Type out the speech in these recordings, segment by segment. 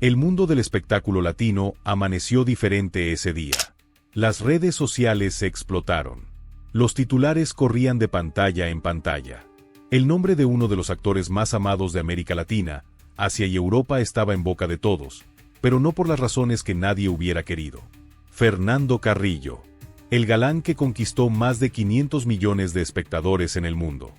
El mundo del espectáculo latino amaneció diferente ese día. Las redes sociales se explotaron. Los titulares corrían de pantalla en pantalla. El nombre de uno de los actores más amados de América Latina, Asia y Europa estaba en boca de todos, pero no por las razones que nadie hubiera querido. Fernando Carrillo, el galán que conquistó más de 500 millones de espectadores en el mundo.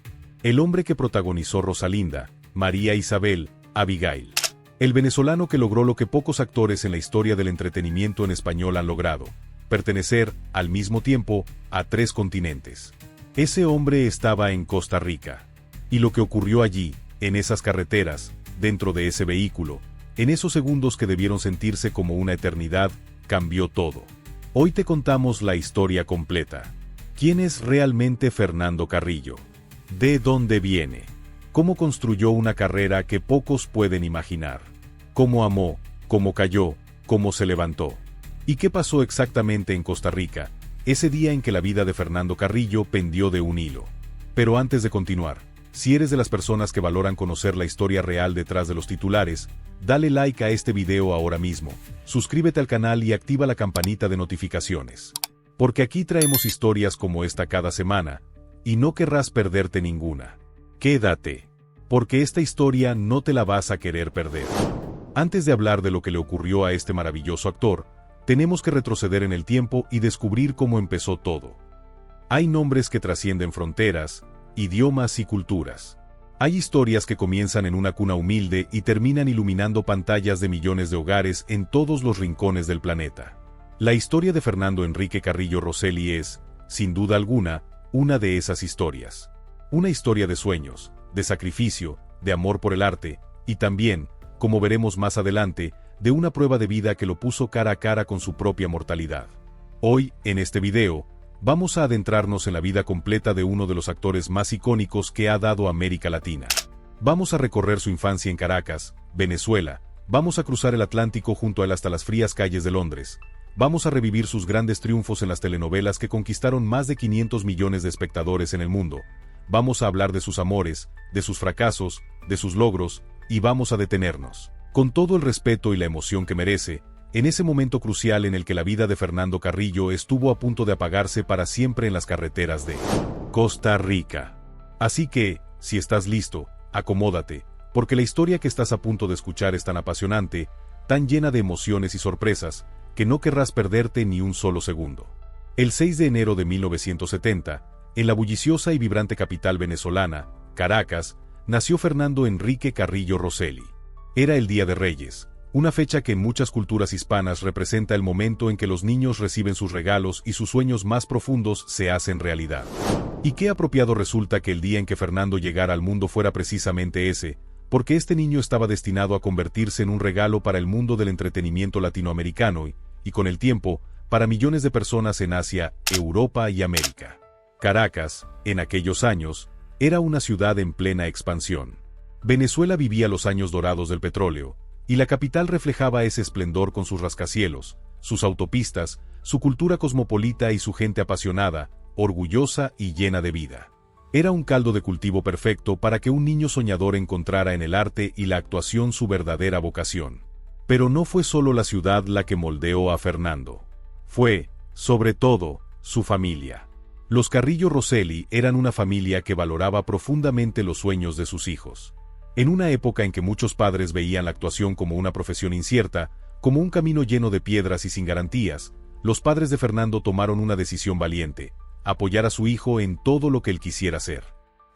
El hombre que protagonizó Rosalinda, María Isabel, Abigail. El venezolano que logró lo que pocos actores en la historia del entretenimiento en español han logrado: pertenecer, al mismo tiempo, a 3 continentes. Ese hombre estaba en Costa Rica. Y lo que ocurrió allí, en esas carreteras, dentro de ese vehículo, en esos segundos que debieron sentirse como una eternidad, cambió todo. Hoy te contamos la historia completa. ¿Quién es realmente Fernando Carrillo? ¿De dónde viene? ¿Cómo construyó una carrera que pocos pueden imaginar? ¿Cómo amó? ¿Cómo cayó? ¿Cómo se levantó? ¿Y qué pasó exactamente en Costa Rica, ese día en que la vida de Fernando Carrillo pendió de un hilo? Pero antes de continuar, si eres de las personas que valoran conocer la historia real detrás de los titulares, dale like a este video ahora mismo, suscríbete al canal y activa la campanita de notificaciones. Porque aquí traemos historias como esta cada semana, y no querrás perderte ninguna. Quédate, porque esta historia no te la vas a querer perder. Antes de hablar de lo que le ocurrió a este maravilloso actor, tenemos que retroceder en el tiempo y descubrir cómo empezó todo. Hay nombres que trascienden fronteras, idiomas y culturas. Hay historias que comienzan en una cuna humilde y terminan iluminando pantallas de millones de hogares en todos los rincones del planeta. La historia de Fernando Enrique Carrillo Rosselli es, sin duda alguna, una de esas historias. Una historia de sueños, de sacrificio, de amor por el arte, y también, como veremos más adelante, de una prueba de vida que lo puso cara a cara con su propia mortalidad. Hoy, en este video, vamos a adentrarnos en la vida completa de uno de los actores más icónicos que ha dado América Latina. Vamos a recorrer su infancia en Caracas, Venezuela, vamos a cruzar el Atlántico junto a él hasta las frías calles de Londres, vamos a revivir sus grandes triunfos en las telenovelas que conquistaron más de 500 millones de espectadores en el mundo, vamos a hablar de sus amores, de sus fracasos, de sus logros, y vamos a detenernos, con todo el respeto y la emoción que merece, en ese momento crucial en el que la vida de Fernando Carrillo estuvo a punto de apagarse para siempre en las carreteras de Costa Rica. Así que, si estás listo, acomódate, porque la historia que estás a punto de escuchar es tan apasionante, tan llena de emociones y sorpresas, que no querrás perderte ni un solo segundo. El 6 de enero de 1970, en la bulliciosa y vibrante capital venezolana, Caracas, nació Fernando Enrique Carrillo Rosselli. Era el Día de Reyes, una fecha que en muchas culturas hispanas representa el momento en que los niños reciben sus regalos y sus sueños más profundos se hacen realidad. Y qué apropiado resulta que el día en que Fernando llegara al mundo fuera precisamente ese, porque este niño estaba destinado a convertirse en un regalo para el mundo del entretenimiento latinoamericano y con el tiempo, para millones de personas en Asia, Europa y América. Caracas, en aquellos años, era una ciudad en plena expansión. Venezuela vivía los años dorados del petróleo, y la capital reflejaba ese esplendor con sus rascacielos, sus autopistas, su cultura cosmopolita y su gente apasionada, orgullosa y llena de vida. Era un caldo de cultivo perfecto para que un niño soñador encontrara en el arte y la actuación su verdadera vocación. Pero no fue solo la ciudad la que moldeó a Fernando. Fue, sobre todo, su familia. Los Carrillo Rosselli eran una familia que valoraba profundamente los sueños de sus hijos. En una época en que muchos padres veían la actuación como una profesión incierta, como un camino lleno de piedras y sin garantías, los padres de Fernando tomaron una decisión valiente: apoyar a su hijo en todo lo que él quisiera hacer.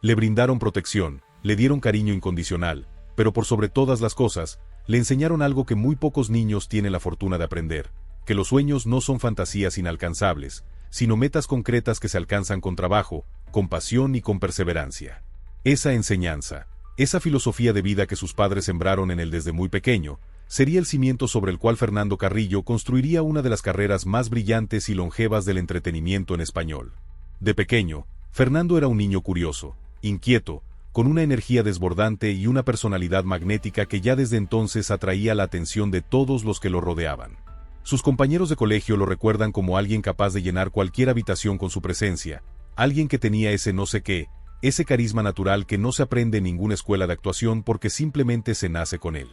Le brindaron protección, le dieron cariño incondicional, pero por sobre todas las cosas, le enseñaron algo que muy pocos niños tienen la fortuna de aprender: que los sueños no son fantasías inalcanzables, sino metas concretas que se alcanzan con trabajo, con pasión y con perseverancia. Esa enseñanza, esa filosofía de vida que sus padres sembraron en él desde muy pequeño, sería el cimiento sobre el cual Fernando Carrillo construiría una de las carreras más brillantes y longevas del entretenimiento en español. De pequeño, Fernando era un niño curioso, inquieto, con una energía desbordante y una personalidad magnética que ya desde entonces atraía la atención de todos los que lo rodeaban. Sus compañeros de colegio lo recuerdan como alguien capaz de llenar cualquier habitación con su presencia, alguien que tenía ese no sé qué, ese carisma natural que no se aprende en ninguna escuela de actuación porque simplemente se nace con él.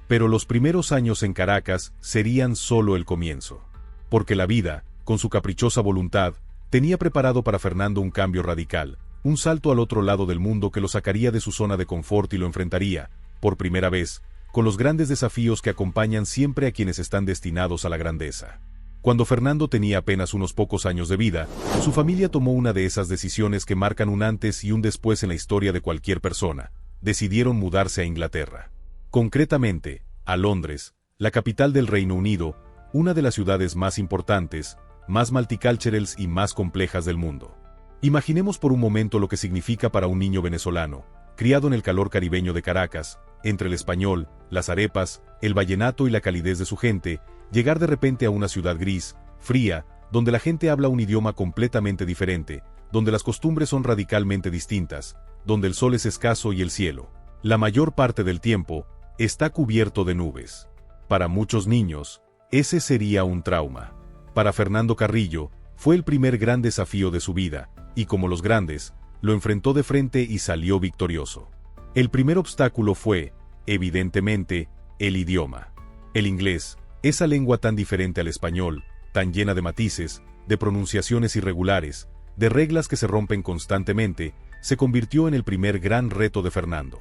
Pero los primeros años en Caracas serían solo el comienzo. Porque la vida, con su caprichosa voluntad, tenía preparado para Fernando un cambio radical, un salto al otro lado del mundo que lo sacaría de su zona de confort y lo enfrentaría, por primera vez, con los grandes desafíos que acompañan siempre a quienes están destinados a la grandeza. Cuando Fernando tenía apenas unos pocos años de vida, su familia tomó una de esas decisiones que marcan un antes y un después en la historia de cualquier persona. Decidieron mudarse a Inglaterra. Concretamente, a Londres, la capital del Reino Unido, una de las ciudades más importantes, más multiculturales y más complejas del mundo. Imaginemos por un momento lo que significa para un niño venezolano, criado en el calor caribeño de Caracas, entre el español, las arepas, el vallenato y la calidez de su gente, llegar de repente a una ciudad gris, fría, donde la gente habla un idioma completamente diferente, donde las costumbres son radicalmente distintas, donde el sol es escaso y el cielo, la mayor parte del tiempo, está cubierto de nubes. Para muchos niños, ese sería un trauma. Para Fernando Carrillo, fue el primer gran desafío de su vida, y como los grandes, lo enfrentó de frente y salió victorioso. El primer obstáculo fue, evidentemente, el idioma. El inglés, esa lengua tan diferente al español, tan llena de matices, de pronunciaciones irregulares, de reglas que se rompen constantemente, se convirtió en el primer gran reto de Fernando.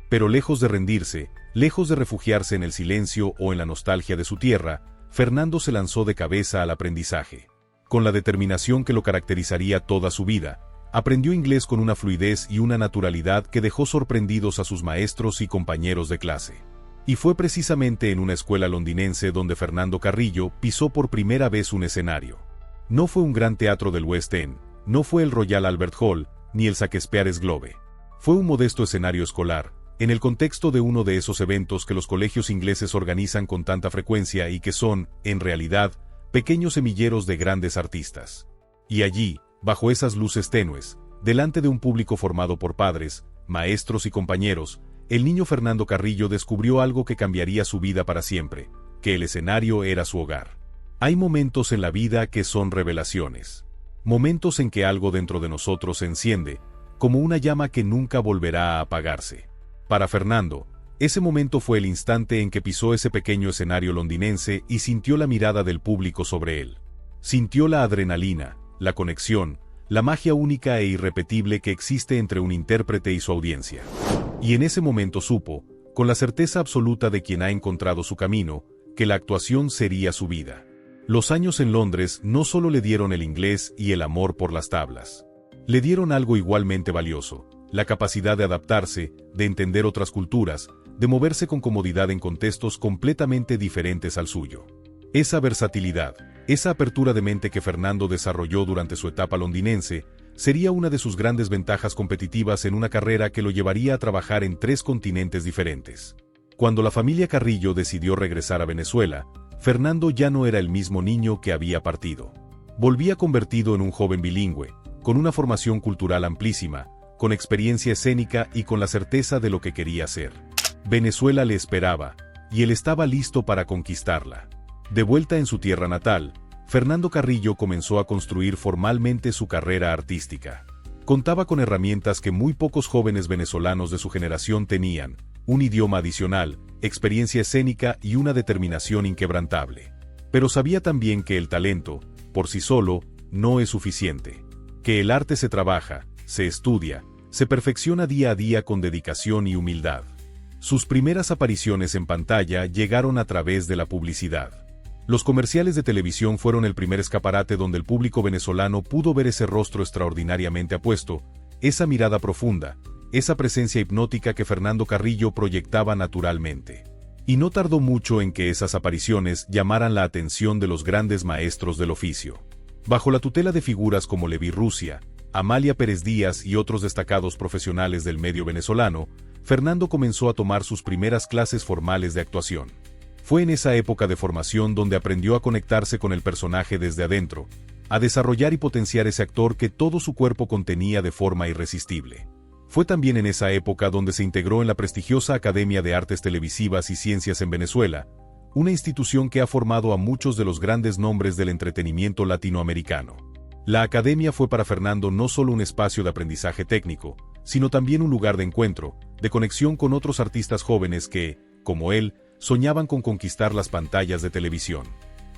Pero lejos de rendirse, lejos de refugiarse en el silencio o en la nostalgia de su tierra, Fernando se lanzó de cabeza al aprendizaje. Con la determinación que lo caracterizaría toda su vida, aprendió inglés con una fluidez y una naturalidad que dejó sorprendidos a sus maestros y compañeros de clase. Y fue precisamente en una escuela londinense donde Fernando Carrillo pisó por primera vez un escenario. No fue un gran teatro del West End, no fue el Royal Albert Hall, ni el Shakespeare's Globe. Fue un modesto escenario escolar, en el contexto de uno de esos eventos que los colegios ingleses organizan con tanta frecuencia y que son, en realidad, pequeños semilleros de grandes artistas. Y allí, bajo esas luces tenues, delante de un público formado por padres, maestros y compañeros, el niño Fernando Carrillo descubrió algo que cambiaría su vida para siempre, que el escenario era su hogar. Hay momentos en la vida que son revelaciones. Momentos en que algo dentro de nosotros se enciende, como una llama que nunca volverá a apagarse. Para Fernando, ese momento fue el instante en que pisó ese pequeño escenario londinense y sintió la mirada del público sobre él. Sintió la adrenalina, la conexión, la magia única e irrepetible que existe entre un intérprete y su audiencia. Y en ese momento supo, con la certeza absoluta de quien ha encontrado su camino, que la actuación sería su vida. Los años en Londres no solo le dieron el inglés y el amor por las tablas. Le dieron algo igualmente valioso, la capacidad de adaptarse, de entender otras culturas, de moverse con comodidad en contextos completamente diferentes al suyo. Esa versatilidad, esa apertura de mente que Fernando desarrolló durante su etapa londinense, sería una de sus grandes ventajas competitivas en una carrera que lo llevaría a trabajar en 3 continentes diferentes. Cuando la familia Carrillo decidió regresar a Venezuela, Fernando ya no era el mismo niño que había partido. Volvía convertido en un joven bilingüe, con una formación cultural amplísima, con experiencia escénica y con la certeza de lo que quería hacer. Venezuela le esperaba, y él estaba listo para conquistarla. De vuelta en su tierra natal, Fernando Carrillo comenzó a construir formalmente su carrera artística. Contaba con herramientas que muy pocos jóvenes venezolanos de su generación tenían, un idioma adicional, experiencia escénica y una determinación inquebrantable. Pero sabía también que el talento, por sí solo, no es suficiente. Que el arte se trabaja, se estudia, se perfecciona día a día con dedicación y humildad. Sus primeras apariciones en pantalla llegaron a través de la publicidad. Los comerciales de televisión fueron el primer escaparate donde el público venezolano pudo ver ese rostro extraordinariamente apuesto, esa mirada profunda, esa presencia hipnótica que Fernando Carrillo proyectaba naturalmente. Y no tardó mucho en que esas apariciones llamaran la atención de los grandes maestros del oficio. Bajo la tutela de figuras como Levi Rusia, Amalia Pérez Díaz y otros destacados profesionales del medio venezolano, Fernando comenzó a tomar sus primeras clases formales de actuación. Fue en esa época de formación donde aprendió a conectarse con el personaje desde adentro, a desarrollar y potenciar ese actor que todo su cuerpo contenía de forma irresistible. Fue también en esa época donde se integró en la prestigiosa Academia de Artes Televisivas y Ciencias en Venezuela, una institución que ha formado a muchos de los grandes nombres del entretenimiento latinoamericano. La academia fue para Fernando no solo un espacio de aprendizaje técnico, sino también un lugar de encuentro, de conexión con otros artistas jóvenes que, como él, soñaban con conquistar las pantallas de televisión.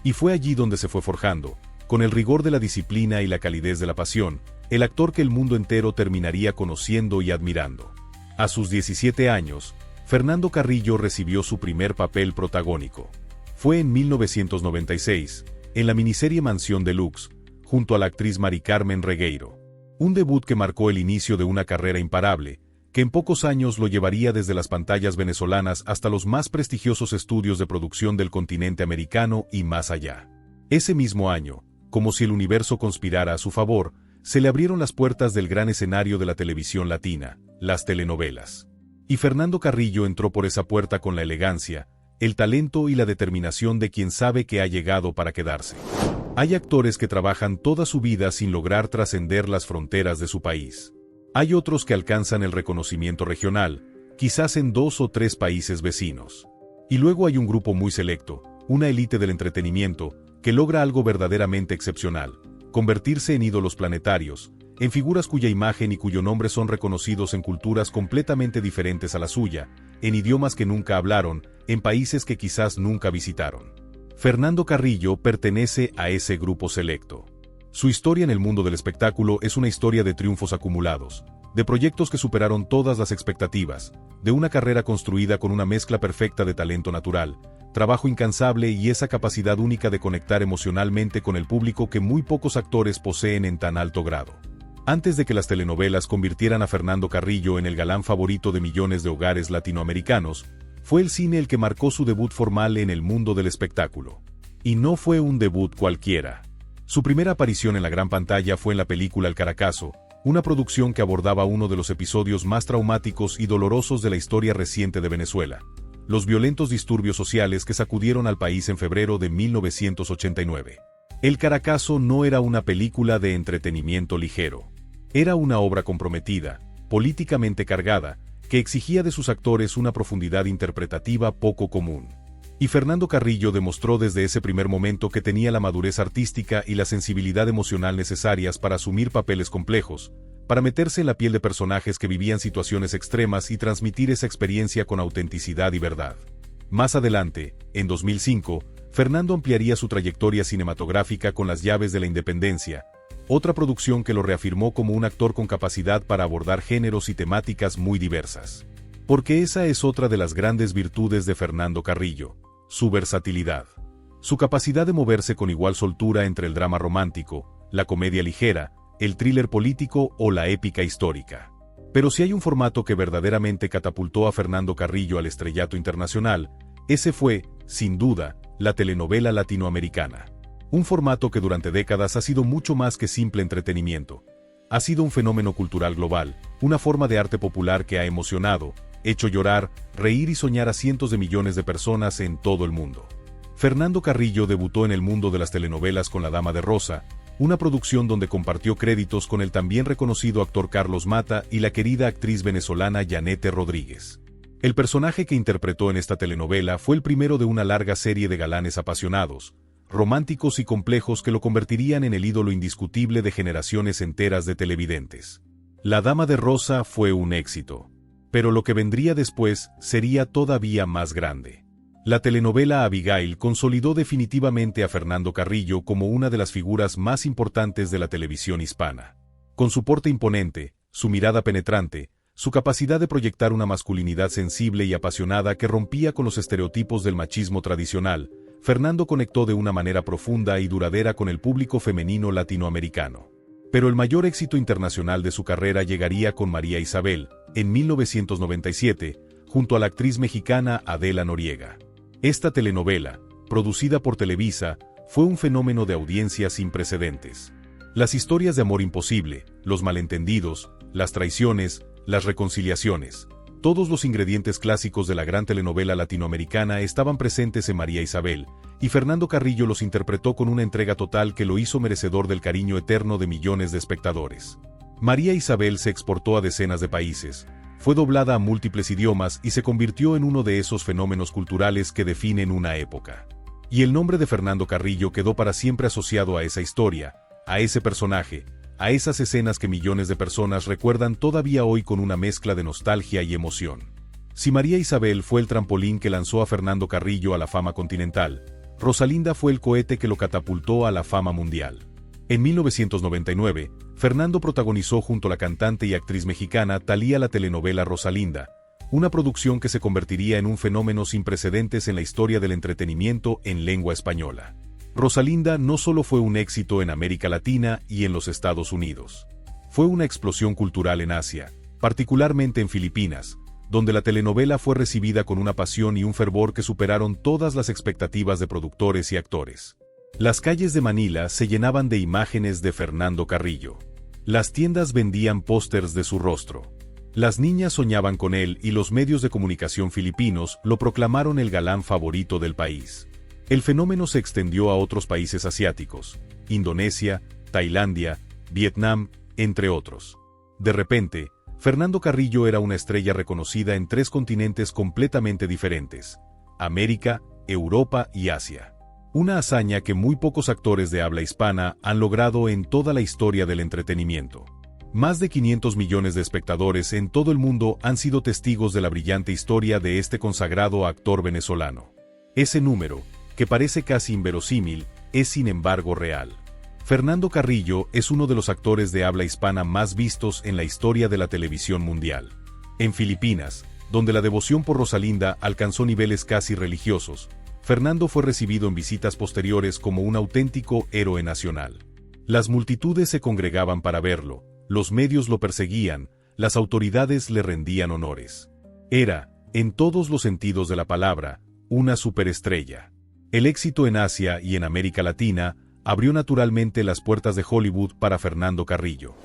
Y fue allí donde se fue forjando, con el rigor de la disciplina y la calidez de la pasión, el actor que el mundo entero terminaría conociendo y admirando. A sus 17 años, Fernando Carrillo recibió su primer papel protagónico. Fue en 1996, en la miniserie Mansión Deluxe, junto a la actriz Mari Carmen Regueiro. Un debut que marcó el inicio de una carrera imparable, que en pocos años lo llevaría desde las pantallas venezolanas hasta los más prestigiosos estudios de producción del continente americano y más allá. Ese mismo año, como si el universo conspirara a su favor, se le abrieron las puertas del gran escenario de la televisión latina, las telenovelas. Y Fernando Carrillo entró por esa puerta con la elegancia, el talento y la determinación de quien sabe que ha llegado para quedarse. Hay actores que trabajan toda su vida sin lograr trascender las fronteras de su país. Hay otros que alcanzan el reconocimiento regional, quizás en 2 o 3 países vecinos. Y luego hay un grupo muy selecto, una élite del entretenimiento, que logra algo verdaderamente excepcional: convertirse en ídolos planetarios, en figuras cuya imagen y cuyo nombre son reconocidos en culturas completamente diferentes a la suya, en idiomas que nunca hablaron, en países que quizás nunca visitaron. Fernando Carrillo pertenece a ese grupo selecto. Su historia en el mundo del espectáculo es una historia de triunfos acumulados, de proyectos que superaron todas las expectativas, de una carrera construida con una mezcla perfecta de talento natural, trabajo incansable y esa capacidad única de conectar emocionalmente con el público que muy pocos actores poseen en tan alto grado. Antes de que las telenovelas convirtieran a Fernando Carrillo en el galán favorito de millones de hogares latinoamericanos, fue el cine el que marcó su debut formal en el mundo del espectáculo. Y no fue un debut cualquiera. Su primera aparición en la gran pantalla fue en la película El Caracazo, una producción que abordaba uno de los episodios más traumáticos y dolorosos de la historia reciente de Venezuela: los violentos disturbios sociales que sacudieron al país en febrero de 1989. El Caracazo no era una película de entretenimiento ligero. Era una obra comprometida, políticamente cargada, que exigía de sus actores una profundidad interpretativa poco común. Y Fernando Carrillo demostró desde ese primer momento que tenía la madurez artística y la sensibilidad emocional necesarias para asumir papeles complejos, para meterse en la piel de personajes que vivían situaciones extremas y transmitir esa experiencia con autenticidad y verdad. Más adelante, en 2005, Fernando ampliaría su trayectoria cinematográfica con Las Llaves de la Independencia, otra producción que lo reafirmó como un actor con capacidad para abordar géneros y temáticas muy diversas. Porque esa es otra de las grandes virtudes de Fernando Carrillo: su versatilidad. Su capacidad de moverse con igual soltura entre el drama romántico, la comedia ligera, el thriller político o la épica histórica. Pero si hay un formato que verdaderamente catapultó a Fernando Carrillo al estrellato internacional, ese fue, sin duda, la telenovela latinoamericana. Un formato que durante décadas ha sido mucho más que simple entretenimiento. Ha sido un fenómeno cultural global, una forma de arte popular que ha emocionado, hecho llorar, reír y soñar a cientos de millones de personas en todo el mundo. Fernando Carrillo debutó en el mundo de las telenovelas con La Dama de Rosa, una producción donde compartió créditos con el también reconocido actor Carlos Mata y la querida actriz venezolana Yanete Rodríguez. El personaje que interpretó en esta telenovela fue el primero de una larga serie de galanes apasionados, románticos y complejos que lo convertirían en el ídolo indiscutible de generaciones enteras de televidentes. La Dama de Rosa fue un éxito. Pero lo que vendría después sería todavía más grande. La telenovela Abigail consolidó definitivamente a Fernando Carrillo como una de las figuras más importantes de la televisión hispana. Con su porte imponente, su mirada penetrante, su capacidad de proyectar una masculinidad sensible y apasionada que rompía con los estereotipos del machismo tradicional, Fernando conectó de una manera profunda y duradera con el público femenino latinoamericano. Pero el mayor éxito internacional de su carrera llegaría con María Isabel, en 1997, junto a la actriz mexicana Adela Noriega. Esta telenovela, producida por Televisa, fue un fenómeno de audiencia sin precedentes. Las historias de amor imposible, los malentendidos, las traiciones, las reconciliaciones, todos los ingredientes clásicos de la gran telenovela latinoamericana estaban presentes en María Isabel, y Fernando Carrillo los interpretó con una entrega total que lo hizo merecedor del cariño eterno de millones de espectadores. María Isabel se exportó a decenas de países, fue doblada a múltiples idiomas y se convirtió en uno de esos fenómenos culturales que definen una época. Y el nombre de Fernando Carrillo quedó para siempre asociado a esa historia, a ese personaje, a esas escenas que millones de personas recuerdan todavía hoy con una mezcla de nostalgia y emoción. Si María Isabel fue el trampolín que lanzó a Fernando Carrillo a la fama continental, Rosalinda fue el cohete que lo catapultó a la fama mundial. En 1999, Fernando protagonizó junto a la cantante y actriz mexicana Thalía la telenovela Rosalinda, una producción que se convertiría en un fenómeno sin precedentes en la historia del entretenimiento en lengua española. Rosalinda no solo fue un éxito en América Latina y en los Estados Unidos. Fue una explosión cultural en Asia, particularmente en Filipinas, donde la telenovela fue recibida con una pasión y un fervor que superaron todas las expectativas de productores y actores. Las calles de Manila se llenaban de imágenes de Fernando Carrillo. Las tiendas vendían pósters de su rostro. Las niñas soñaban con él y los medios de comunicación filipinos lo proclamaron el galán favorito del país. El fenómeno se extendió a otros países asiáticos, Indonesia, Tailandia, Vietnam, entre otros. De repente, Fernando Carrillo era una estrella reconocida en 3 continentes completamente diferentes: América, Europa y Asia. Una hazaña que muy pocos actores de habla hispana han logrado en toda la historia del entretenimiento. Más de 500 millones de espectadores en todo el mundo han sido testigos de la brillante historia de este consagrado actor venezolano. Ese número, que parece casi inverosímil, es sin embargo real. Fernando Carrillo es uno de los actores de habla hispana más vistos en la historia de la televisión mundial. En Filipinas, donde la devoción por Rosalinda alcanzó niveles casi religiosos, Fernando fue recibido en visitas posteriores como un auténtico héroe nacional. Las multitudes se congregaban para verlo, los medios lo perseguían, las autoridades le rendían honores. Era, en todos los sentidos de la palabra, una superestrella. El éxito en Asia y en América Latina abrió naturalmente las puertas de Hollywood para Fernando Carrillo.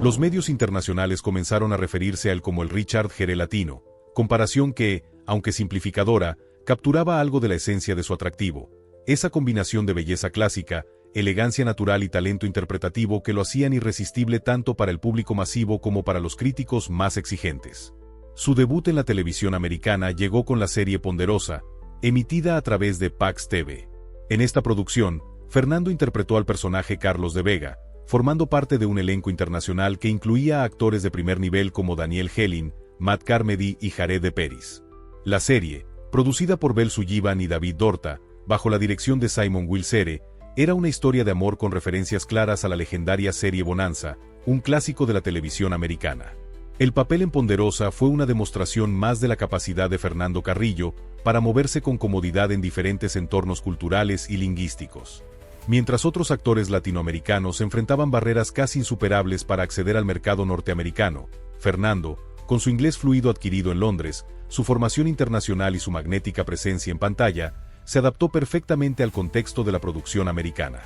Los medios internacionales comenzaron a referirse a él como el Richard Gere latino, comparación que, aunque simplificadora, capturaba algo de la esencia de su atractivo, esa combinación de belleza clásica, elegancia natural y talento interpretativo que lo hacían irresistible tanto para el público masivo como para los críticos más exigentes. Su debut en la televisión americana llegó con la serie Ponderosa, emitida a través de Pax TV. En esta producción, Fernando interpretó al personaje Carlos de Vega, formando parte de un elenco internacional que incluía a actores de primer nivel como Daniel Hellin, Matt Carmody y Jared de Peris. La serie, producida por Bel Sullivan y David Dorta, bajo la dirección de Simon Wilsere, era una historia de amor con referencias claras a la legendaria serie Bonanza, un clásico de la televisión americana. El papel en Ponderosa fue una demostración más de la capacidad de Fernando Carrillo para moverse con comodidad en diferentes entornos culturales y lingüísticos. Mientras otros actores latinoamericanos enfrentaban barreras casi insuperables para acceder al mercado norteamericano, Fernando, con su inglés fluido adquirido en Londres, su formación internacional y su magnética presencia en pantalla, se adaptó perfectamente al contexto de la producción americana.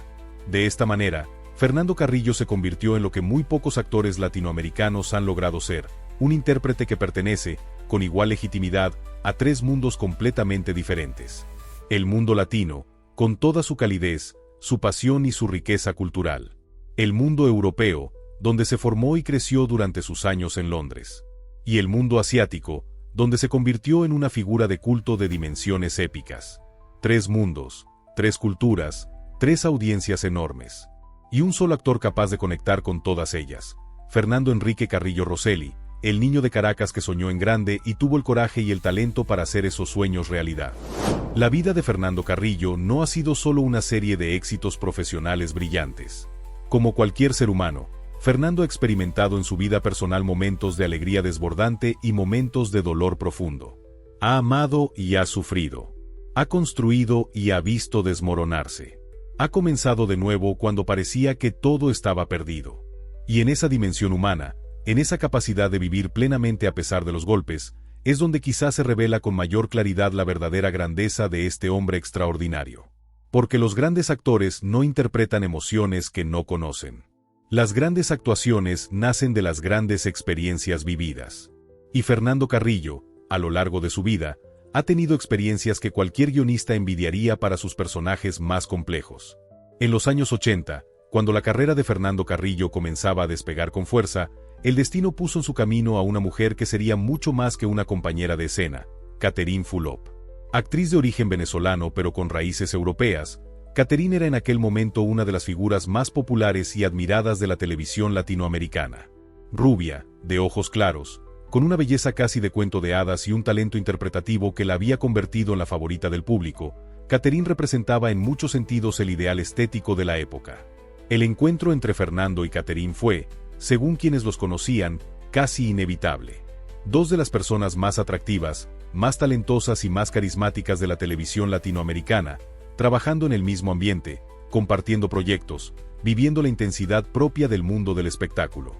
De esta manera, Fernando Carrillo se convirtió en lo que muy pocos actores latinoamericanos han logrado ser, un intérprete que pertenece, con igual legitimidad, a 3 mundos completamente diferentes. El mundo latino, con toda su calidez, su pasión y su riqueza cultural. El mundo europeo, donde se formó y creció durante sus años en Londres. Y el mundo asiático, donde se convirtió en una figura de culto de dimensiones épicas. 3 mundos, 3 culturas, 3 audiencias enormes. Y un solo actor capaz de conectar con todas ellas. Fernando Enrique Carrillo Rosselli, el niño de Caracas que soñó en grande y tuvo el coraje y el talento para hacer esos sueños realidad. La vida de Fernando Carrillo no ha sido solo una serie de éxitos profesionales brillantes. Como cualquier ser humano, Fernando ha experimentado en su vida personal momentos de alegría desbordante y momentos de dolor profundo. Ha amado y ha sufrido. Ha construido y ha visto desmoronarse. Ha comenzado de nuevo cuando parecía que todo estaba perdido. Y en esa dimensión humana, en esa capacidad de vivir plenamente a pesar de los golpes, es donde quizás se revela con mayor claridad la verdadera grandeza de este hombre extraordinario. Porque los grandes actores no interpretan emociones que no conocen. Las grandes actuaciones nacen de las grandes experiencias vividas. Y Fernando Carrillo, a lo largo de su vida, ha tenido experiencias que cualquier guionista envidiaría para sus personajes más complejos. En los años 80, cuando la carrera de Fernando Carrillo comenzaba a despegar con fuerza, el destino puso en su camino a una mujer que sería mucho más que una compañera de escena, Catherine Fulop. Actriz de origen venezolano pero con raíces europeas, Catherine era en aquel momento una de las figuras más populares y admiradas de la televisión latinoamericana. Rubia, de ojos claros, Con una belleza casi de cuento de hadas y un talento interpretativo que la había convertido en la favorita del público, Catherine representaba en muchos sentidos el ideal estético de la época. El encuentro entre Fernando y Catherine fue, según quienes los conocían, casi inevitable. Dos de las personas más atractivas, más talentosas y más carismáticas de la televisión latinoamericana, trabajando en el mismo ambiente, compartiendo proyectos, viviendo la intensidad propia del mundo del espectáculo.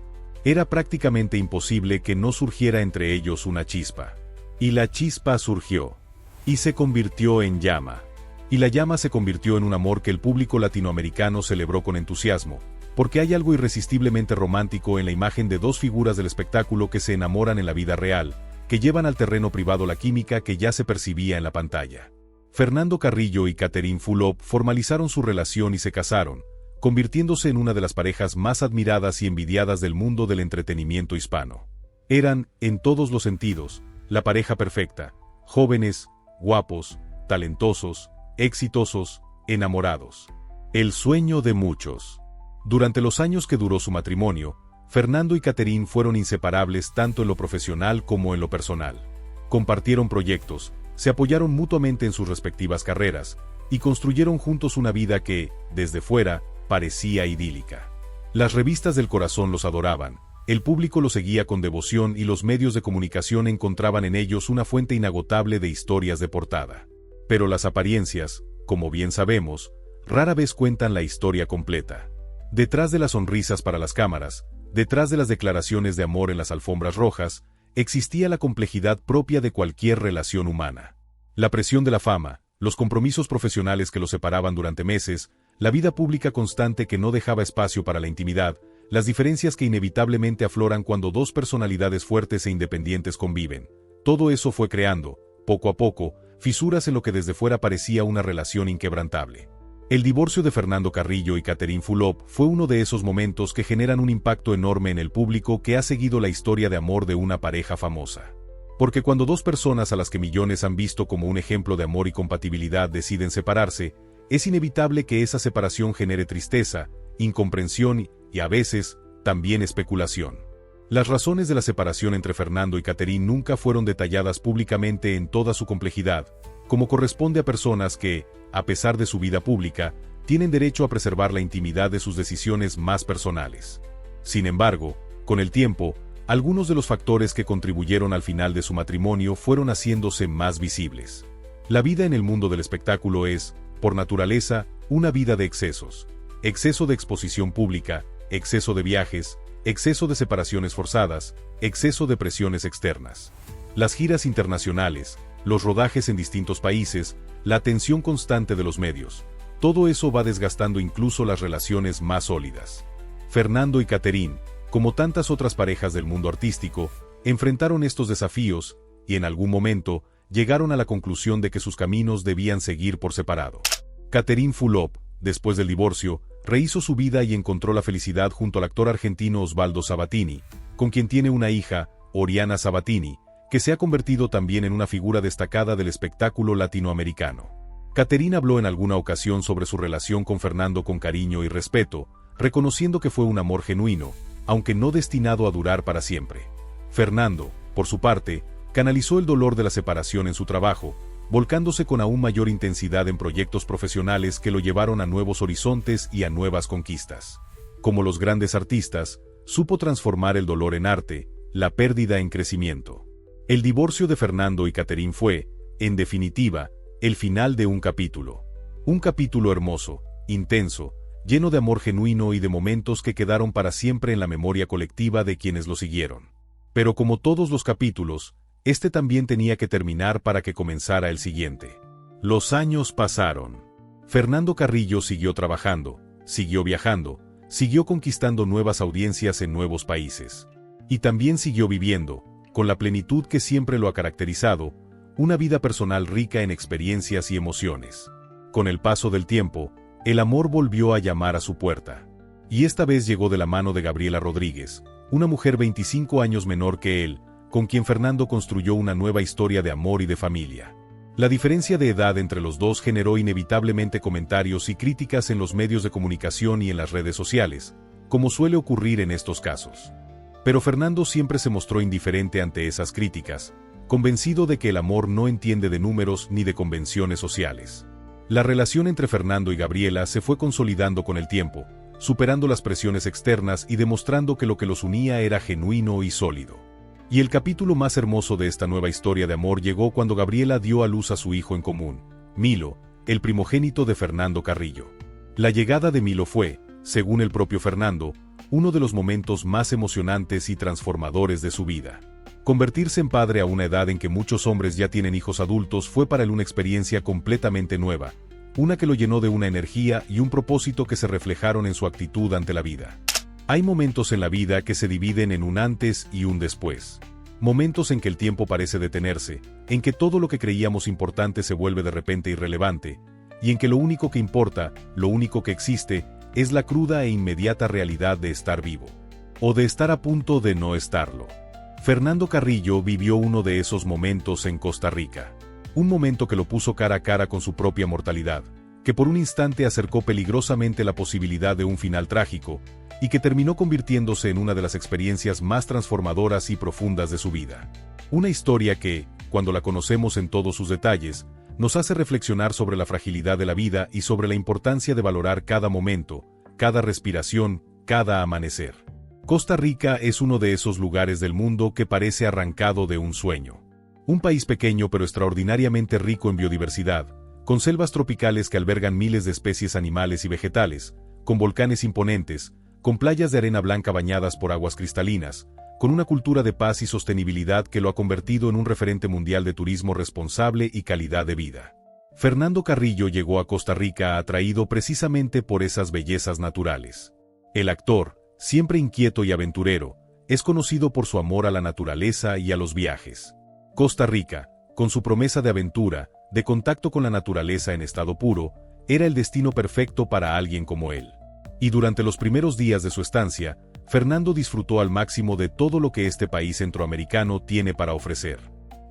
Era prácticamente imposible que no surgiera entre ellos una chispa. Y la chispa surgió. Y se convirtió en llama. Y la llama se convirtió en un amor que el público latinoamericano celebró con entusiasmo, porque hay algo irresistiblemente romántico en la imagen de dos figuras del espectáculo que se enamoran en la vida real, que llevan al terreno privado la química que ya se percibía en la pantalla. Fernando Carrillo y Catherine Fulop formalizaron su relación y se casaron, convirtiéndose en una de las parejas más admiradas y envidiadas del mundo del entretenimiento hispano. Eran, en todos los sentidos, la pareja perfecta, jóvenes, guapos, talentosos, exitosos, enamorados. El sueño de muchos. Durante los años que duró su matrimonio, Fernando y Catherine fueron inseparables tanto en lo profesional como en lo personal. Compartieron proyectos, se apoyaron mutuamente en sus respectivas carreras, y construyeron juntos una vida que, desde fuera, parecía idílica. Las revistas del corazón los adoraban, el público los seguía con devoción y los medios de comunicación encontraban en ellos una fuente inagotable de historias de portada. Pero las apariencias, como bien sabemos, rara vez cuentan la historia completa. Detrás de las sonrisas para las cámaras, detrás de las declaraciones de amor en las alfombras rojas, existía la complejidad propia de cualquier relación humana. La presión de la fama, los compromisos profesionales que los separaban durante meses, la vida pública constante que no dejaba espacio para la intimidad, las diferencias que inevitablemente afloran cuando dos personalidades fuertes e independientes conviven. Todo eso fue creando, poco a poco, fisuras en lo que desde fuera parecía una relación inquebrantable. El divorcio de Fernando Carrillo y Catherine Fulop fue uno de esos momentos que generan un impacto enorme en el público que ha seguido la historia de amor de una pareja famosa. Porque cuando dos personas a las que millones han visto como un ejemplo de amor y compatibilidad deciden separarse, es inevitable que esa separación genere tristeza, incomprensión y, a veces, también especulación. Las razones de la separación entre Fernando y Catherine nunca fueron detalladas públicamente en toda su complejidad, como corresponde a personas que, a pesar de su vida pública, tienen derecho a preservar la intimidad de sus decisiones más personales. Sin embargo, con el tiempo, algunos de los factores que contribuyeron al final de su matrimonio fueron haciéndose más visibles. La vida en el mundo del espectáculo es, por naturaleza, una vida de excesos. Exceso de exposición pública, exceso de viajes, exceso de separaciones forzadas, exceso de presiones externas. Las giras internacionales, los rodajes en distintos países, la atención constante de los medios, todo eso va desgastando incluso las relaciones más sólidas. Fernando y Catherine, como tantas otras parejas del mundo artístico, enfrentaron estos desafíos y en algún momento llegaron a la conclusión de que sus caminos debían seguir por separado. Catherine Fulop, después del divorcio, rehizo su vida y encontró la felicidad junto al actor argentino Osvaldo Sabatini, con quien tiene una hija, Oriana Sabatini, que se ha convertido también en una figura destacada del espectáculo latinoamericano. Catherine habló en alguna ocasión sobre su relación con Fernando con cariño y respeto, reconociendo que fue un amor genuino, aunque no destinado a durar para siempre. Fernando, por su parte, canalizó el dolor de la separación en su trabajo, volcándose con aún mayor intensidad en proyectos profesionales que lo llevaron a nuevos horizontes y a nuevas conquistas. Como los grandes artistas, supo transformar el dolor en arte, la pérdida en crecimiento. El divorcio de Fernando y Catherine fue, en definitiva, el final de un capítulo. Un capítulo hermoso, intenso, lleno de amor genuino y de momentos que quedaron para siempre en la memoria colectiva de quienes lo siguieron. Pero como todos los capítulos, este también tenía que terminar para que comenzara el siguiente. Los años pasaron. Fernando Carrillo siguió trabajando, siguió viajando, siguió conquistando nuevas audiencias en nuevos países. Y también siguió viviendo, con la plenitud que siempre lo ha caracterizado, una vida personal rica en experiencias y emociones. Con el paso del tiempo, el amor volvió a llamar a su puerta. Y esta vez llegó de la mano de Gabriela Rodríguez, una mujer 25 años menor que él, con quien Fernando construyó una nueva historia de amor y de familia. La diferencia de edad entre los dos generó inevitablemente comentarios y críticas en los medios de comunicación y en las redes sociales, como suele ocurrir en estos casos. Pero Fernando siempre se mostró indiferente ante esas críticas, convencido de que el amor no entiende de números ni de convenciones sociales. La relación entre Fernando y Gabriela se fue consolidando con el tiempo, superando las presiones externas y demostrando que lo que los unía era genuino y sólido. Y el capítulo más hermoso de esta nueva historia de amor llegó cuando Gabriela dio a luz a su hijo en común, Milo, el primogénito de Fernando Carrillo. La llegada de Milo fue, según el propio Fernando, uno de los momentos más emocionantes y transformadores de su vida. Convertirse en padre a una edad en que muchos hombres ya tienen hijos adultos fue para él una experiencia completamente nueva, una que lo llenó de una energía y un propósito que se reflejaron en su actitud ante la vida. Hay momentos en la vida que se dividen en un antes y un después. Momentos en que el tiempo parece detenerse, en que todo lo que creíamos importante se vuelve de repente irrelevante, y en que lo único que importa, lo único que existe, es la cruda e inmediata realidad de estar vivo. O de estar a punto de no estarlo. Fernando Carrillo vivió uno de esos momentos en Costa Rica. Un momento que lo puso cara a cara con su propia mortalidad, que por un instante acercó peligrosamente la posibilidad de un final trágico, y que terminó convirtiéndose en una de las experiencias más transformadoras y profundas de su vida. Una historia que, cuando la conocemos en todos sus detalles, nos hace reflexionar sobre la fragilidad de la vida y sobre la importancia de valorar cada momento, cada respiración, cada amanecer. Costa Rica es uno de esos lugares del mundo que parece arrancado de un sueño. Un país pequeño pero extraordinariamente rico en biodiversidad, con selvas tropicales que albergan miles de especies animales y vegetales, con volcanes imponentes, con playas de arena blanca bañadas por aguas cristalinas, con una cultura de paz y sostenibilidad que lo ha convertido en un referente mundial de turismo responsable y calidad de vida. Fernando Carrillo llegó a Costa Rica atraído precisamente por esas bellezas naturales. El actor, siempre inquieto y aventurero, es conocido por su amor a la naturaleza y a los viajes. Costa Rica, con su promesa de aventura, de contacto con la naturaleza en estado puro, era el destino perfecto para alguien como él. Y durante los primeros días de su estancia, Fernando disfrutó al máximo de todo lo que este país centroamericano tiene para ofrecer.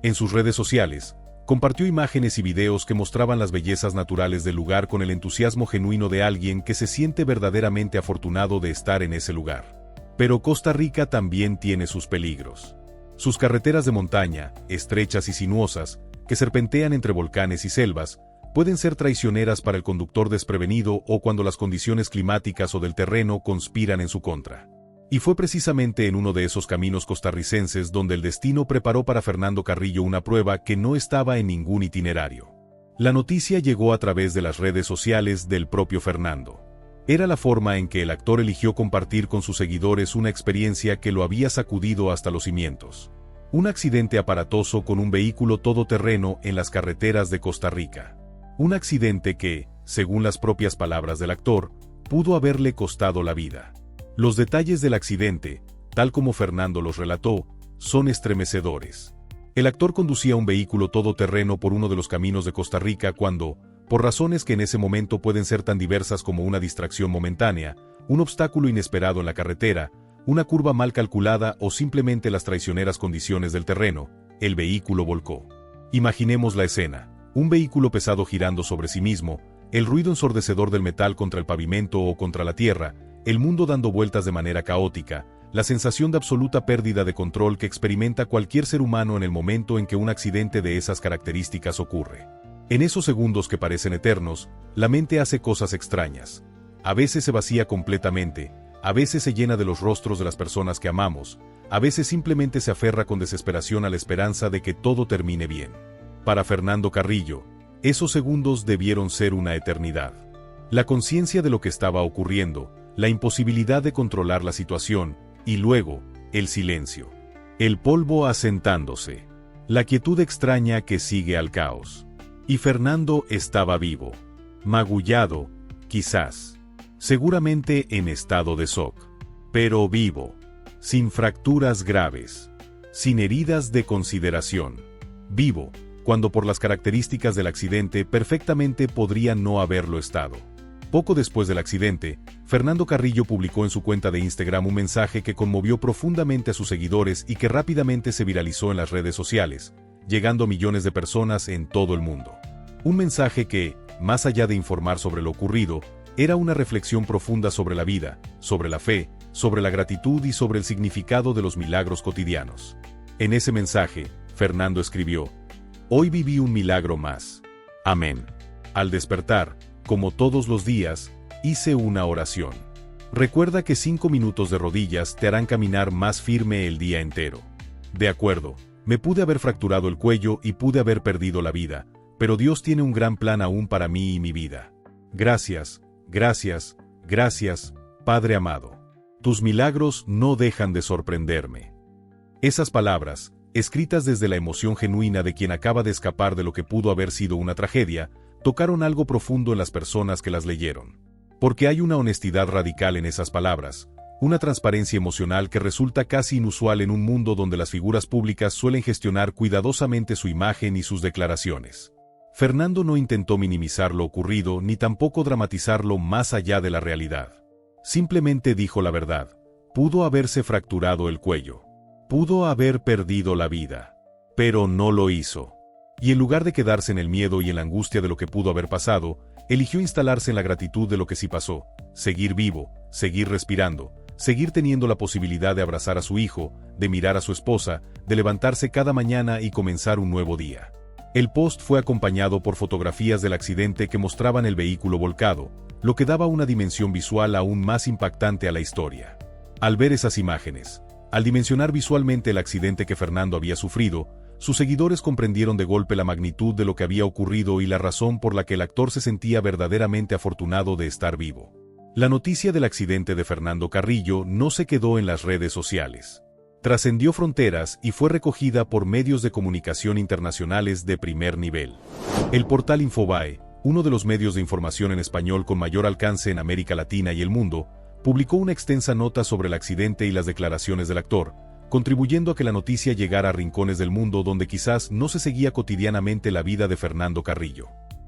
En sus redes sociales, compartió imágenes y videos que mostraban las bellezas naturales del lugar con el entusiasmo genuino de alguien que se siente verdaderamente afortunado de estar en ese lugar. Pero Costa Rica también tiene sus peligros. Sus carreteras de montaña, estrechas y sinuosas, que serpentean entre volcanes y selvas, pueden ser traicioneras para el conductor desprevenido o cuando las condiciones climáticas o del terreno conspiran en su contra. Y fue precisamente en uno de esos caminos costarricenses donde el destino preparó para Fernando Carrillo una prueba que no estaba en ningún itinerario. La noticia llegó a través de las redes sociales del propio Fernando. Era la forma en que el actor eligió compartir con sus seguidores una experiencia que lo había sacudido hasta los cimientos. Un accidente aparatoso con un vehículo todoterreno en las carreteras de Costa Rica. Un accidente que, según las propias palabras del actor, pudo haberle costado la vida. Los detalles del accidente, tal como Fernando los relató, son estremecedores. El actor conducía un vehículo todoterreno por uno de los caminos de Costa Rica cuando, por razones que en ese momento pueden ser tan diversas como una distracción momentánea, un obstáculo inesperado en la carretera, una curva mal calculada o simplemente las traicioneras condiciones del terreno, el vehículo volcó. Imaginemos la escena. Un vehículo pesado girando sobre sí mismo, el ruido ensordecedor del metal contra el pavimento o contra la tierra, el mundo dando vueltas de manera caótica, la sensación de absoluta pérdida de control que experimenta cualquier ser humano en el momento en que un accidente de esas características ocurre. En esos segundos que parecen eternos, la mente hace cosas extrañas. A veces se vacía completamente, a veces se llena de los rostros de las personas que amamos, a veces simplemente se aferra con desesperación a la esperanza de que todo termine bien. Para Fernando Carrillo, esos segundos debieron ser una eternidad. La conciencia de lo que estaba ocurriendo, la imposibilidad de controlar la situación, y luego, el silencio. El polvo asentándose. La quietud extraña que sigue al caos. Y Fernando estaba vivo. Magullado, quizás. Seguramente en estado de shock. Pero vivo. Sin fracturas graves. Sin heridas de consideración. Vivo, cuando por las características del accidente perfectamente podría no haberlo estado. Poco después del accidente, Fernando Carrillo publicó en su cuenta de Instagram un mensaje que conmovió profundamente a sus seguidores y que rápidamente se viralizó en las redes sociales, llegando a millones de personas en todo el mundo. Un mensaje que, más allá de informar sobre lo ocurrido, era una reflexión profunda sobre la vida, sobre la fe, sobre la gratitud y sobre el significado de los milagros cotidianos. En ese mensaje, Fernando escribió: «Hoy viví un milagro más. Amén. Al despertar, como todos los días, hice una oración. Recuerda que 5 minutos de rodillas te harán caminar más firme el día entero. De acuerdo, me pude haber fracturado el cuello y pude haber perdido la vida, pero Dios tiene un gran plan aún para mí y mi vida. Gracias, gracias, gracias, Padre amado. Tus milagros no dejan de sorprenderme». Esas palabras, escritas desde la emoción genuina de quien acaba de escapar de lo que pudo haber sido una tragedia, tocaron algo profundo en las personas que las leyeron. Porque hay una honestidad radical en esas palabras, una transparencia emocional que resulta casi inusual en un mundo donde las figuras públicas suelen gestionar cuidadosamente su imagen y sus declaraciones. Fernando no intentó minimizar lo ocurrido ni tampoco dramatizarlo más allá de la realidad. Simplemente dijo la verdad. Pudo haberse fracturado el cuello. Pudo haber perdido la vida. Pero no lo hizo. Y en lugar de quedarse en el miedo y en la angustia de lo que pudo haber pasado, eligió instalarse en la gratitud de lo que sí pasó, seguir vivo, seguir respirando, seguir teniendo la posibilidad de abrazar a su hijo, de mirar a su esposa, de levantarse cada mañana y comenzar un nuevo día. El post fue acompañado por fotografías del accidente que mostraban el vehículo volcado, lo que daba una dimensión visual aún más impactante a la historia. Al ver esas imágenes, al dimensionar visualmente el accidente que Fernando había sufrido, sus seguidores comprendieron de golpe la magnitud de lo que había ocurrido y la razón por la que el actor se sentía verdaderamente afortunado de estar vivo. La noticia del accidente de Fernando Carrillo no se quedó en las redes sociales. Trascendió fronteras y fue recogida por medios de comunicación internacionales de primer nivel. El portal Infobae, uno de los medios de información en español con mayor alcance en América Latina y el mundo, publicó una extensa nota sobre el accidente y las declaraciones del actor, contribuyendo a que la noticia llegara a rincones del mundo donde quizás no se seguía cotidianamente la vida de Fernando Carrillo.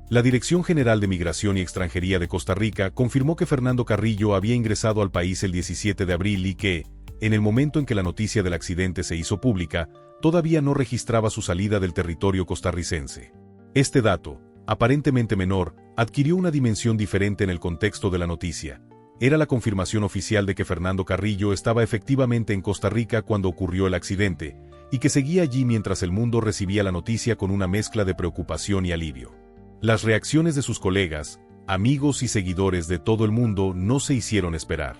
La Dirección General de Migración y Extranjería de Costa Rica confirmó que Fernando Carrillo había ingresado al país el 17 de abril y que, en el momento en que la noticia del accidente se hizo pública, todavía no registraba su salida del territorio costarricense. Este dato, aparentemente menor, adquirió una dimensión diferente en el contexto de la noticia. Era la confirmación oficial de que Fernando Carrillo estaba efectivamente en Costa Rica cuando ocurrió el accidente, y que seguía allí mientras el mundo recibía la noticia con una mezcla de preocupación y alivio. Las reacciones de sus colegas, amigos y seguidores de todo el mundo no se hicieron esperar.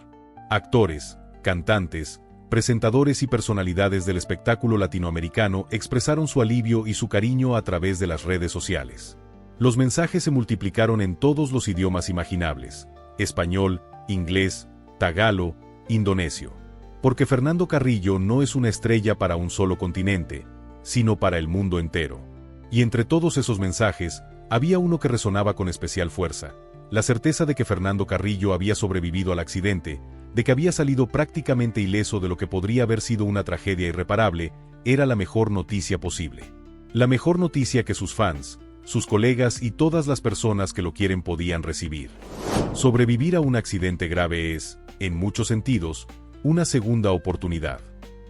Actores, cantantes, presentadores y personalidades del espectáculo latinoamericano expresaron su alivio y su cariño a través de las redes sociales. Los mensajes se multiplicaron en todos los idiomas imaginables: español, inglés, tagalo, indonesio. Porque Fernando Carrillo no es una estrella para un solo continente, sino para el mundo entero. Y entre todos esos mensajes, había uno que resonaba con especial fuerza: la certeza de que Fernando Carrillo había sobrevivido al accidente, de que había salido prácticamente ileso de lo que podría haber sido una tragedia irreparable, era la mejor noticia posible. La mejor noticia que sus fans, sus colegas y todas las personas que lo quieren podían recibir. Sobrevivir a un accidente grave es, en muchos sentidos, una segunda oportunidad.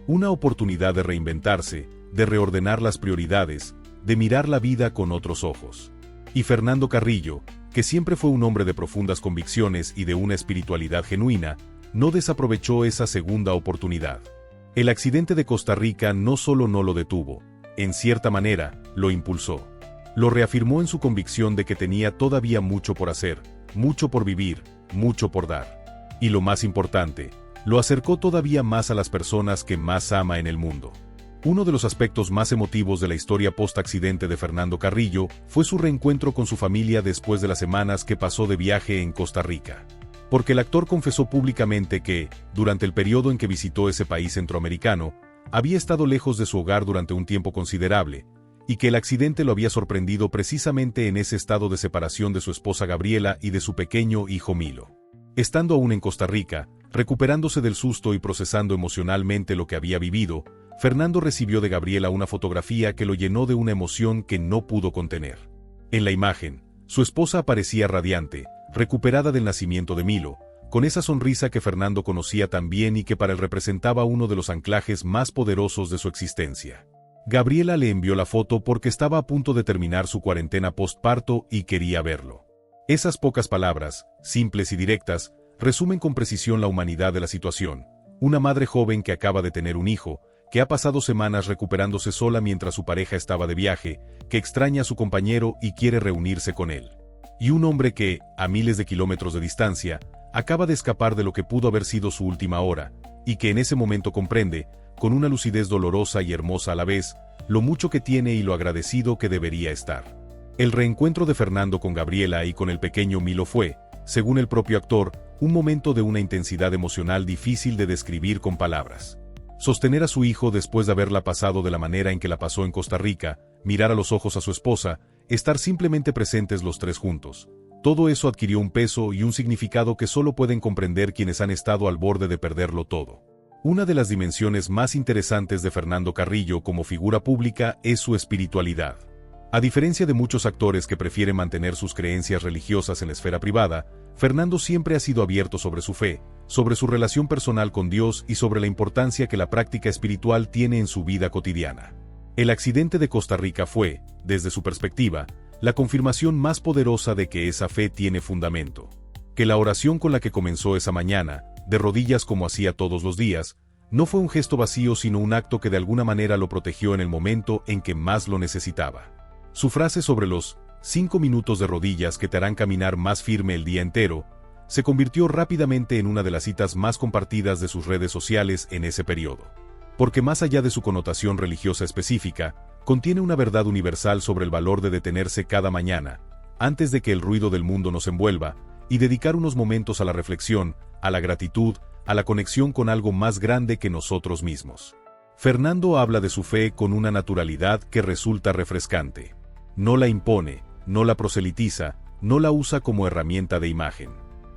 Una oportunidad de reinventarse, de reordenar las prioridades, de mirar la vida con otros ojos. Y Fernando Carrillo, que siempre fue un hombre de profundas convicciones y de una espiritualidad genuina, no desaprovechó esa segunda oportunidad. El accidente de Costa Rica no solo no lo detuvo, en cierta manera, lo impulsó. Lo reafirmó en su convicción de que tenía todavía mucho por hacer, mucho por vivir, mucho por dar. Y lo más importante, lo acercó todavía más a las personas que más ama en el mundo. Uno de los aspectos más emotivos de la historia post-accidente de Fernando Carrillo fue su reencuentro con su familia después de las semanas que pasó de viaje en Costa Rica. Porque el actor confesó públicamente que, durante el periodo en que visitó ese país centroamericano, había estado lejos de su hogar durante un tiempo considerable, y que el accidente lo había sorprendido precisamente en ese estado de separación de su esposa Gabriela y de su pequeño hijo Milo. Estando aún en Costa Rica, recuperándose del susto y procesando emocionalmente lo que había vivido, Fernando recibió de Gabriela una fotografía que lo llenó de una emoción que no pudo contener. En la imagen, su esposa aparecía radiante, recuperada del nacimiento de Milo, con esa sonrisa que Fernando conocía tan bien y que para él representaba uno de los anclajes más poderosos de su existencia. Gabriela le envió la foto porque estaba a punto de terminar su cuarentena postparto y quería verlo. Esas pocas palabras, simples y directas, resumen con precisión la humanidad de la situación, Una madre joven que acaba de tener un hijo, que ha pasado semanas recuperándose sola mientras su pareja estaba de viaje, que extraña a su compañero y quiere reunirse con él. Y un hombre que, a miles de kilómetros de distancia, acaba de escapar de lo que pudo haber sido su última hora, y que en ese momento comprende, con una lucidez dolorosa y hermosa a la vez, lo mucho que tiene y lo agradecido que debería estar. El reencuentro de Fernando con Gabriela y con el pequeño Milo fue, según el propio actor, un momento de una intensidad emocional difícil de describir con palabras. Sostener a su hijo después de haberla pasado de la manera en que la pasó en Costa Rica, mirar a los ojos a su esposa, estar simplemente presentes los tres juntos. Todo eso adquirió un peso y un significado que solo pueden comprender quienes han estado al borde de perderlo todo. Una de las dimensiones más interesantes de Fernando Carrillo como figura pública es su espiritualidad. A diferencia de muchos actores que prefieren mantener sus creencias religiosas en la esfera privada, Fernando siempre ha sido abierto sobre su fe, sobre su relación personal con Dios y sobre la importancia que la práctica espiritual tiene en su vida cotidiana. El accidente de Costa Rica fue, desde su perspectiva, la confirmación más poderosa de que esa fe tiene fundamento. Que la oración con la que comenzó esa mañana, de rodillas como hacía todos los días, no fue un gesto vacío sino un acto que de alguna manera lo protegió en el momento en que más lo necesitaba. Su frase sobre los 5 minutos de rodillas que te harán caminar más firme el día entero, se convirtió rápidamente en una de las citas más compartidas de sus redes sociales en ese periodo. Porque más allá de su connotación religiosa específica, contiene una verdad universal sobre el valor de detenerse cada mañana, antes de que el ruido del mundo nos envuelva, y dedicar unos momentos a la reflexión, a la gratitud, a la conexión con algo más grande que nosotros mismos. Fernando habla de su fe con una naturalidad que resulta refrescante. No la impone, no la proselitiza, no la usa como herramienta de imagen.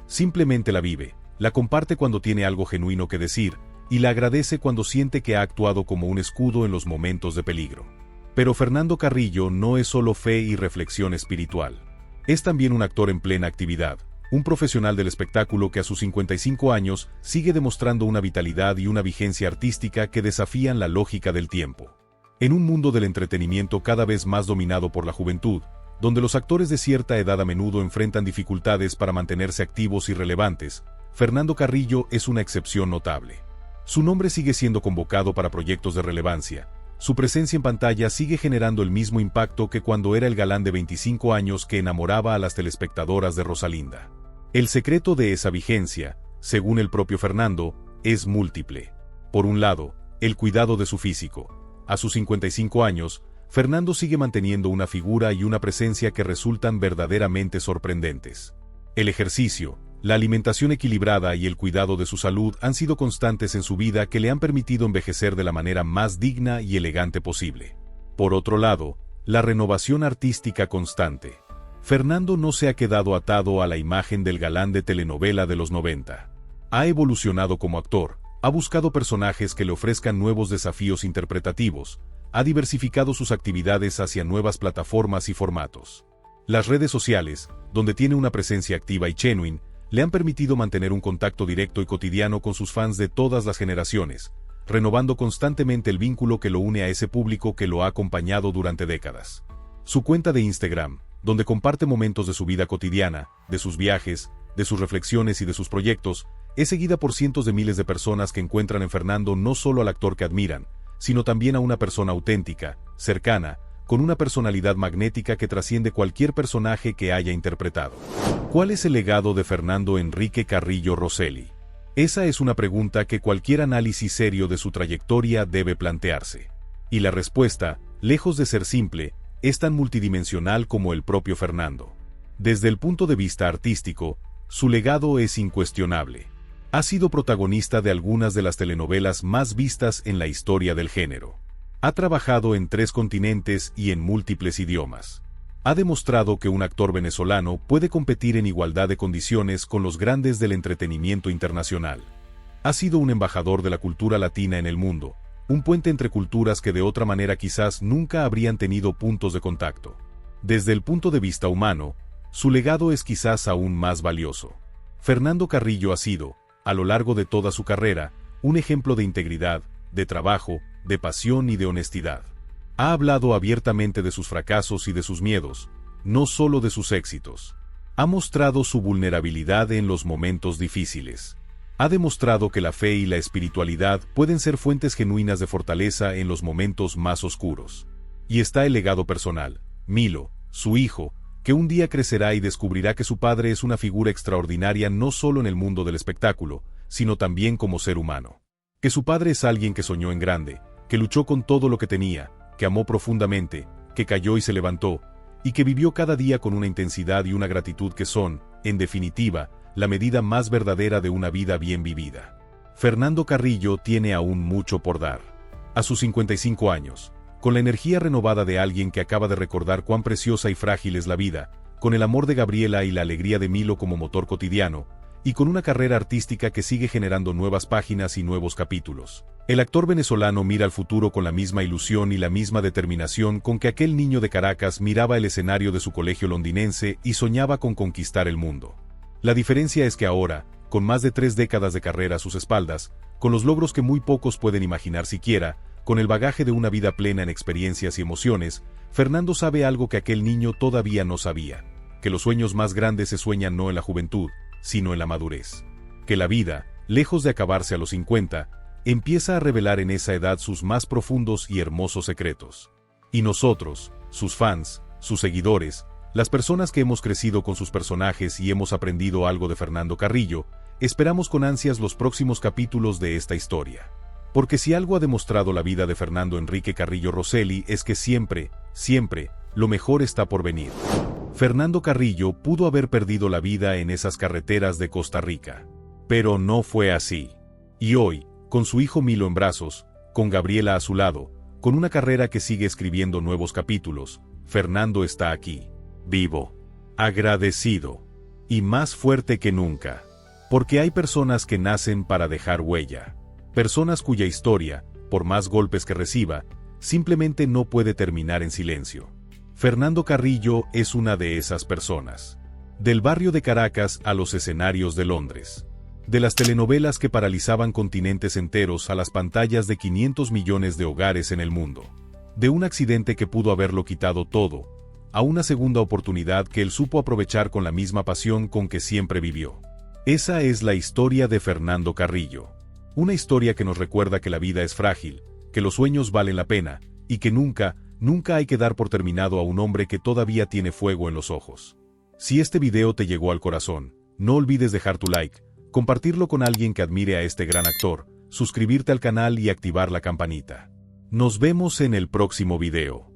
Simplemente la vive, la comparte cuando tiene algo genuino que decir, y la agradece cuando siente que ha actuado como un escudo en los momentos de peligro. Pero Fernando Carrillo no es solo fe y reflexión espiritual. Es también un actor en plena actividad, un profesional del espectáculo que a sus 55 años sigue demostrando una vitalidad y una vigencia artística que desafían la lógica del tiempo. En un mundo del entretenimiento cada vez más dominado por la juventud, donde los actores de cierta edad a menudo enfrentan dificultades para mantenerse activos y relevantes, Fernando Carrillo es una excepción notable. Su nombre sigue siendo convocado para proyectos de relevancia. Su presencia en pantalla sigue generando el mismo impacto que cuando era el galán de 25 años que enamoraba a las telespectadoras de Rosalinda. El secreto de esa vigencia, según el propio Fernando, es múltiple. Por un lado, el cuidado de su físico. A sus 55 años, Fernando sigue manteniendo una figura y una presencia que resultan verdaderamente sorprendentes. El ejercicio, la alimentación equilibrada y el cuidado de su salud han sido constantes en su vida que le han permitido envejecer de la manera más digna y elegante posible. Por otro lado, la renovación artística constante. Fernando no se ha quedado atado a la imagen del galán de telenovela de los 90. Ha evolucionado como actor, ha buscado personajes que le ofrezcan nuevos desafíos interpretativos, ha diversificado sus actividades hacia nuevas plataformas y formatos. Las redes sociales, donde tiene una presencia activa y genuine, le han permitido mantener un contacto directo y cotidiano con sus fans de todas las generaciones, renovando constantemente el vínculo que lo une a ese público que lo ha acompañado durante décadas. Su cuenta de Instagram, donde comparte momentos de su vida cotidiana, de sus viajes, de sus reflexiones y de sus proyectos, es seguida por cientos de miles de personas que encuentran en Fernando no solo al actor que admiran, sino también a una persona auténtica, cercana, con una personalidad magnética que trasciende cualquier personaje que haya interpretado. ¿Cuál es el legado de Fernando Enrique Carrillo Rosselli? Esa es una pregunta que cualquier análisis serio de su trayectoria debe plantearse. Y la respuesta, lejos de ser simple, es tan multidimensional como el propio Fernando. Desde el punto de vista artístico, su legado es incuestionable. Ha sido protagonista de algunas de las telenovelas más vistas en la historia del género. Ha trabajado en 3 continentes y en múltiples idiomas. Ha demostrado que un actor venezolano puede competir en igualdad de condiciones con los grandes del entretenimiento internacional. Ha sido un embajador de la cultura latina en el mundo, un puente entre culturas que de otra manera quizás nunca habrían tenido puntos de contacto. Desde el punto de vista humano, su legado es quizás aún más valioso. Fernando Carrillo ha sido, a lo largo de toda su carrera, un ejemplo de integridad, de trabajo, de pasión y de honestidad. Ha hablado abiertamente de sus fracasos y de sus miedos, no solo de sus éxitos. Ha mostrado su vulnerabilidad en los momentos difíciles. Ha demostrado que la fe y la espiritualidad pueden ser fuentes genuinas de fortaleza en los momentos más oscuros. Y está el legado personal, Milo, su hijo, que un día crecerá y descubrirá que su padre es una figura extraordinaria no solo en el mundo del espectáculo, sino también como ser humano. Que su padre es alguien que soñó en grande, que luchó con todo lo que tenía, que amó profundamente, que cayó y se levantó, y que vivió cada día con una intensidad y una gratitud que son, en definitiva, la medida más verdadera de una vida bien vivida. Fernando Carrillo tiene aún mucho por dar. A sus 55 años, con la energía renovada de alguien que acaba de recordar cuán preciosa y frágil es la vida, con el amor de Gabriela y la alegría de Milo como motor cotidiano, y con una carrera artística que sigue generando nuevas páginas y nuevos capítulos. El actor venezolano mira al futuro con la misma ilusión y la misma determinación con que aquel niño de Caracas miraba el escenario de su colegio londinense y soñaba con conquistar el mundo. La diferencia es que ahora, con más de 3 décadas de carrera a sus espaldas, con los logros que muy pocos pueden imaginar siquiera, con el bagaje de una vida plena en experiencias y emociones, Fernando sabe algo que aquel niño todavía no sabía, que los sueños más grandes se sueñan no en la juventud, sino en la madurez. Que la vida, lejos de acabarse a los 50, empieza a revelar en esa edad sus más profundos y hermosos secretos. Y nosotros, sus fans, sus seguidores, las personas que hemos crecido con sus personajes y hemos aprendido algo de Fernando Carrillo, esperamos con ansias los próximos capítulos de esta historia. Porque si algo ha demostrado la vida de Fernando Enrique Carrillo Rosselli es que siempre, lo mejor está por venir. Fernando Carrillo pudo haber perdido la vida en esas carreteras de Costa Rica. Pero no fue así. Y hoy, con su hijo Milo en brazos, con Gabriela a su lado, con una carrera que sigue escribiendo nuevos capítulos, Fernando está aquí, vivo, agradecido, y más fuerte que nunca. Porque hay personas que nacen para dejar huella. Personas cuya historia, por más golpes que reciba, simplemente no puede terminar en silencio. Fernando Carrillo es una de esas personas. Del barrio de Caracas a los escenarios de Londres. De las telenovelas que paralizaban continentes enteros a las pantallas de 500 millones de hogares en el mundo. De un accidente que pudo haberlo quitado todo, a una segunda oportunidad que él supo aprovechar con la misma pasión con que siempre vivió. Esa es la historia de Fernando Carrillo. Una historia que nos recuerda que la vida es frágil, que los sueños valen la pena, y que nunca hay que dar por terminado a un hombre que todavía tiene fuego en los ojos. Si este video te llegó al corazón, no olvides dejar tu like, compartirlo con alguien que admire a este gran actor, suscribirte al canal y activar la campanita. Nos vemos en el próximo video.